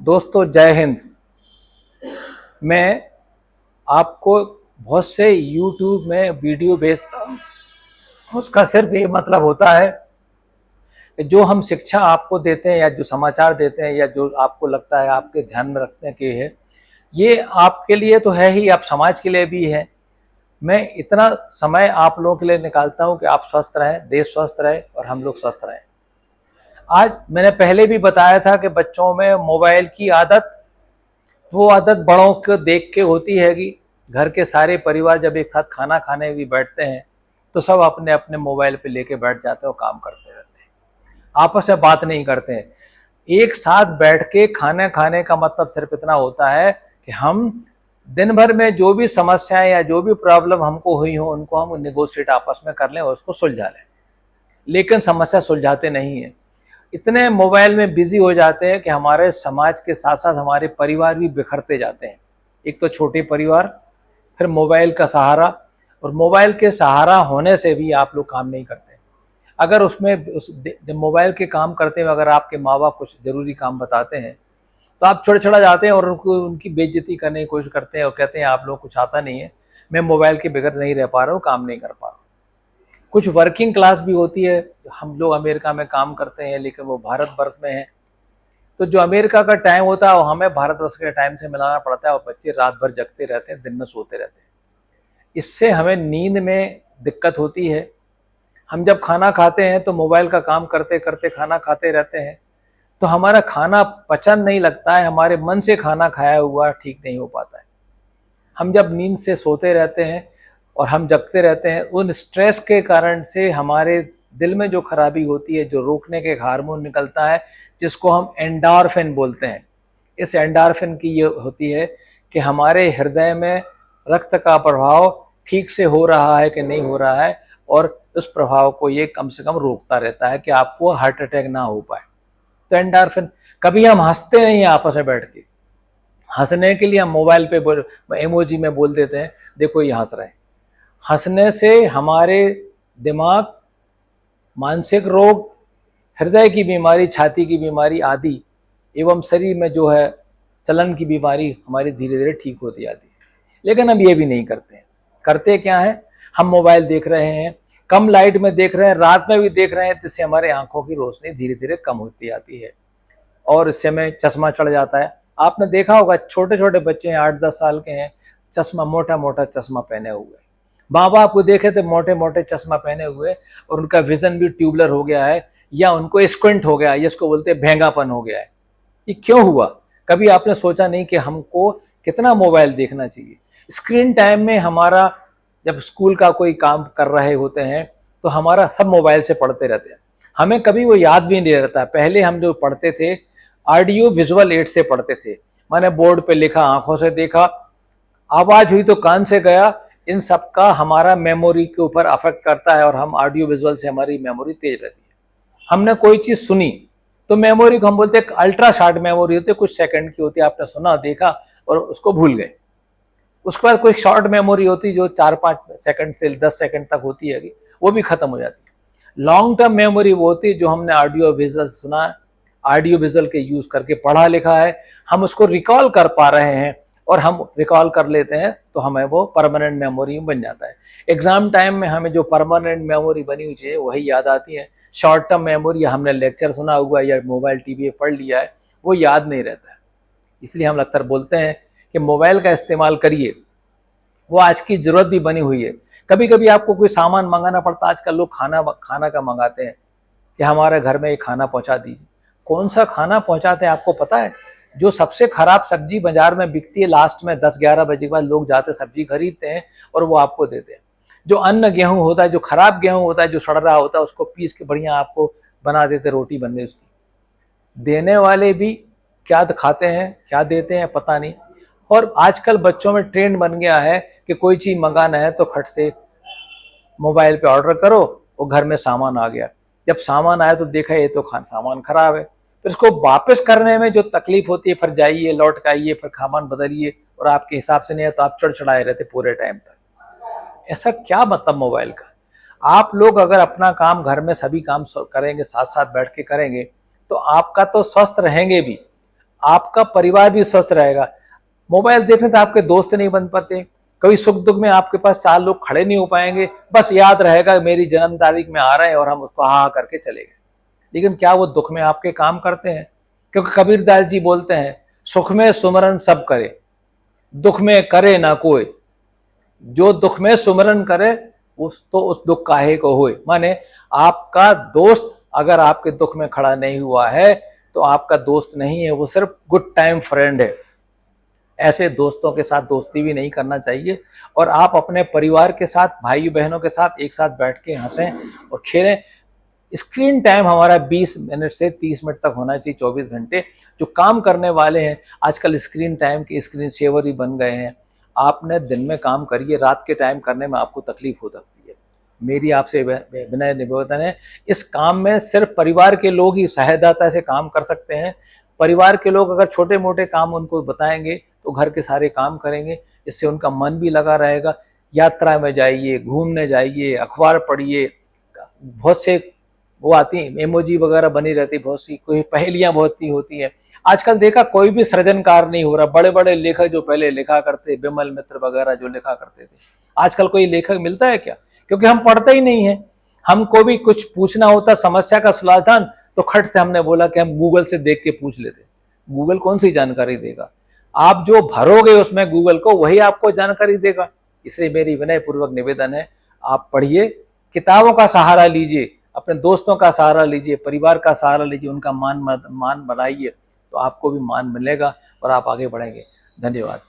दोस्तों जय हिंद। मैं आपको बहुत से YouTube में वीडियो भेजता हूँ। उसका सिर्फ ये मतलब होता है कि जो हम शिक्षा आपको देते हैं या जो समाचार देते हैं या जो आपको लगता है आपके ध्यान में रखने के है, ये आपके लिए तो है ही, आप समाज के लिए भी है। मैं इतना समय आप लोगों के लिए निकालता हूँ कि आप स्वस्थ रहें, देश स्वस्थ रहे और हम लोग स्वस्थ रहें। आज मैंने पहले भी बताया था कि बच्चों में मोबाइल की आदत, वो आदत बड़ों को देख के होती है कि घर के सारे परिवार जब एक साथ खाना खाने भी बैठते हैं तो सब अपने अपने मोबाइल पे लेके बैठ जाते हैं और काम करते रहते हैं, आपस में बात नहीं करते हैं। एक साथ बैठ के खाना खाने का मतलब सिर्फ इतना होता है कि हम दिन भर में जो भी समस्याएं या जो भी प्रॉब्लम हमको हुई हो उनको हम नेगोशिएट आपस में कर लें और उसको सुलझा लें, लेकिन समस्या सुलझाते नहीं है। इतने मोबाइल में बिजी हो जाते हैं कि हमारे समाज के साथ साथ हमारे परिवार भी बिखरते जाते हैं। एक तो छोटे परिवार, फिर मोबाइल का सहारा, और मोबाइल के सहारा होने से भी आप लोग काम नहीं करते। अगर उस मोबाइल के काम करते हुए अगर आपके माँ बाप कुछ जरूरी काम बताते हैं तो आप चिड़चिड़ा जाते हैं और उनकी बेइज्जती करने की कोशिश करते हैं और कहते हैं आप लोग कुछ आता नहीं है, मैं मोबाइल के बगैर नहीं रह पा रहा हूँ, काम नहीं कर पा रहा हूँ। कुछ वर्किंग क्लास भी होती है, हम लोग अमेरिका में काम करते हैं लेकिन वो भारतवर्ष में है, तो जो अमेरिका का टाइम होता है वो हमें भारतवर्ष के टाइम से मिलाना पड़ता है और बच्चे रात भर जगते रहते हैं, दिन में सोते रहते हैं। इससे हमें नींद में दिक्कत होती है। हम जब खाना खाते हैं तो मोबाइल का काम करते करते खाना खाते रहते हैं तो हमारा खाना पचन नहीं लगता है, हमारे मन से खाना खाया हुआ ठीक नहीं हो पाता है। हम जब नींद से सोते रहते हैं और हम जगते रहते हैं, उन स्ट्रेस के कारण से हमारे दिल में जो खराबी होती है, जो रोकने के हार्मोन निकलता है जिसको हम एंडोर्फिन बोलते हैं, इस एंडोर्फिन की ये होती है कि हमारे हृदय में रक्त का प्रभाव ठीक से हो रहा है कि नहीं हो रहा है, और उस प्रभाव को ये कम से कम रोकता रहता है कि आपको हार्ट अटैक ना हो पाए। तो एंडोर्फिन, कभी हम हंसते नहीं हैं आपस में बैठ के, हंसने के लिए हम मोबाइल पे इमोजी में बोल देते हैं देखो ये हंस रहे हैं। हंसने से हमारे दिमाग, मानसिक रोग, हृदय की बीमारी, छाती की बीमारी आदि एवं शरीर में जो है चलन की बीमारी हमारी धीरे धीरे ठीक होती जाती है। लेकिन हम ये भी नहीं करते हैं। करते क्या है, हम मोबाइल देख रहे हैं, कम लाइट में देख रहे हैं, रात में भी देख रहे हैं, जिससे हमारे आंखों की रोशनी धीरे धीरे कम होती जाती है और इससे हमें चश्मा चढ़ जाता है। आपने देखा होगा छोटे छोटे बच्चे हैं, 8-10 साल के हैं, चश्मा, मोटा मोटा चश्मा पहने हुए। माँ बाप को देखे तो मोटे मोटे चश्मा पहने हुए और उनका विजन भी ट्यूबलर हो गया है या उनको स्क्विंट हो गया है, जिसको बोलते हैं भेंगापन हो गया है। ये क्यों हुआ? कभी आपने सोचा नहीं कि हमको कितना मोबाइल देखना चाहिए? स्क्रीन टाइम में हमारा, जब स्कूल का कोई काम कर रहे होते हैं तो हमारा सब मोबाइल से पढ़ते रहते हैं, हमें कभी वो याद भी नहीं रहता। पहले हम जो पढ़ते थे ऑडियो विजुअल एड से पढ़ते थे, मैंने बोर्ड पे लिखा, आंखों से देखा, आवाज हुई तो कान से गया। इन सब का हमारा मेमोरी के ऊपर अफेक्ट करता है और हम ऑडियो विजुअल से हमारी मेमोरी तेज रहती है। हमने कोई चीज सुनी तो मेमोरी को हम बोलते हैं अल्ट्रा शॉर्ट मेमोरी होती है, कुछ सेकंड की होती है, आपने सुना, देखा और उसको भूल गए। उसके बाद कोई शॉर्ट मेमोरी होती है जो 4-5 सेकंड से 10 सेकंड तक होती है, वो भी खत्म हो जाती है। लॉन्ग टर्म मेमोरी वो होती है जो हमने ऑडियो विजुअल सुना, ऑडियो विजुअल के यूज करके पढ़ा लिखा है, हम उसको रिकॉल कर पा रहे हैं और हम रिकॉल कर लेते हैं तो हमें वो परमानेंट मेमोरी में बन जाता है। एग्जाम टाइम में हमें जो परमानेंट मेमोरी बनी हुई है वही याद आती है। शॉर्ट टर्म मेमोरी, हमने लेक्चर सुना हुआ या मोबाइल टीवी पढ़ लिया है, वो याद नहीं रहता है। इसलिए हम अक्सर बोलते हैं कि मोबाइल का इस्तेमाल करिए, वो आज की जरूरत भी बनी हुई है। कभी कभी आपको कोई सामान मंगाना पड़ता है, आजकल लोग खाना का मंगाते हैं कि हमारे घर में ये खाना पहुंचा दीजिए। कौन सा खाना पहुंचाते हैं आपको पता है? जो सबसे खराब सब्जी बाजार में बिकती है, लास्ट में 10-11 बजे के बाद लोग जाते सब्जी खरीदते हैं और वो आपको देते हैं। जो अन्न गेहूं होता है, जो खराब गेहूं होता है, जो सड़ रहा होता है, उसको पीस के बढ़िया आपको बना देते, रोटी बन गई उसकी। देने वाले भी क्या खाते हैं, क्या देते हैं पता नहीं। और आजकल बच्चों में ट्रेंड बन गया है कि कोई चीज मंगाना है तो खट से मोबाइल पे ऑर्डर करो, वो घर में सामान आ गया। जब सामान आया तो देखा ये तो सामान खराब है, फिर इसको वापस करने में जो तकलीफ होती है, फिर जाइए, लौट के आइए, फिर सामान बदलिए और आपके हिसाब से नहीं है तो आप चिड़चिड़ाए रहते पूरे टाइम तक। ऐसा क्या मतलब मोबाइल का? आप लोग अगर अपना काम घर में सभी काम करेंगे, साथ साथ बैठ के करेंगे, तो आपका तो स्वस्थ रहेंगे भी, आपका परिवार भी स्वस्थ रहेगा। मोबाइल देखने से आपके दोस्त नहीं बन पाते, कभी सुख दुख में आपके पास 4 लोग खड़े नहीं हो पाएंगे, बस याद रहेगा मेरी जन्म तारीख में आ रहे हैं और हम उसको हा करके चले गए। लेकिन क्या वो दुख में आपके काम करते हैं? क्योंकि कबीरदास जी बोलते हैं, सुख में सुमरन सब करे, दुख में करे ना कोई। जो दुख में सुमरन करे उस दुख काहे को होए। माने आपका दोस्त अगर आपके दुख में खड़ा नहीं हुआ है तो आपका दोस्त नहीं है, वो सिर्फ गुड टाइम फ्रेंड है। ऐसे दोस्तों के साथ दोस्ती भी नहीं करना चाहिए। और आप अपने परिवार के साथ, भाई बहनों के साथ एक साथ बैठ के हंसें और खेलें। स्क्रीन टाइम हमारा 20 मिनट से 30 मिनट तक होना चाहिए, 24 घंटे। जो काम करने वाले हैं आजकल स्क्रीन टाइम के स्क्रीन सेवर ही बन गए हैं। आपने दिन में काम करिए, रात के टाइम करने में आपको तकलीफ हो सकती है। मेरी आपसे विनय निवेदन है, इस काम में सिर्फ परिवार के लोग ही सहायता से काम कर सकते हैं। परिवार के लोग अगर छोटे मोटे काम उनको बताएंगे तो घर के सारे काम करेंगे, इससे उनका मन भी लगा रहेगा। यात्रा में जाइए, घूमने जाइए, अखबार पढ़िए, बहुत से वो आती हैं इमोजी वगैरह बनी रहती, बहुत सी कोई पहेलियां बहुत सी होती हैं। आजकल देखा कोई भी सृजनकार नहीं हो रहा। बड़े बड़े लेखक जो पहले लिखा करते, विमल मित्र वगैरह जो लिखा करते थे, आजकल कोई लेखक मिलता है क्या? क्योंकि हम पढ़ते ही नहीं है। हमको भी कुछ पूछना होता समस्या का समाधान तो खट से हमने बोला कि हम गूगल से देख के पूछ लेते। गूगल कौन सी जानकारी देगा? आप जो भरोगे उसमें गूगल को, वही आपको जानकारी देगा। इसलिए मेरी विनय पूर्वक निवेदन है, आप पढ़िए, किताबों का सहारा लीजिए, अपने दोस्तों का सहारा लीजिए, परिवार का सहारा लीजिए, उनका मान बनाइए, तो आपको भी मान मिलेगा और आप आगे बढ़ेंगे। धन्यवाद।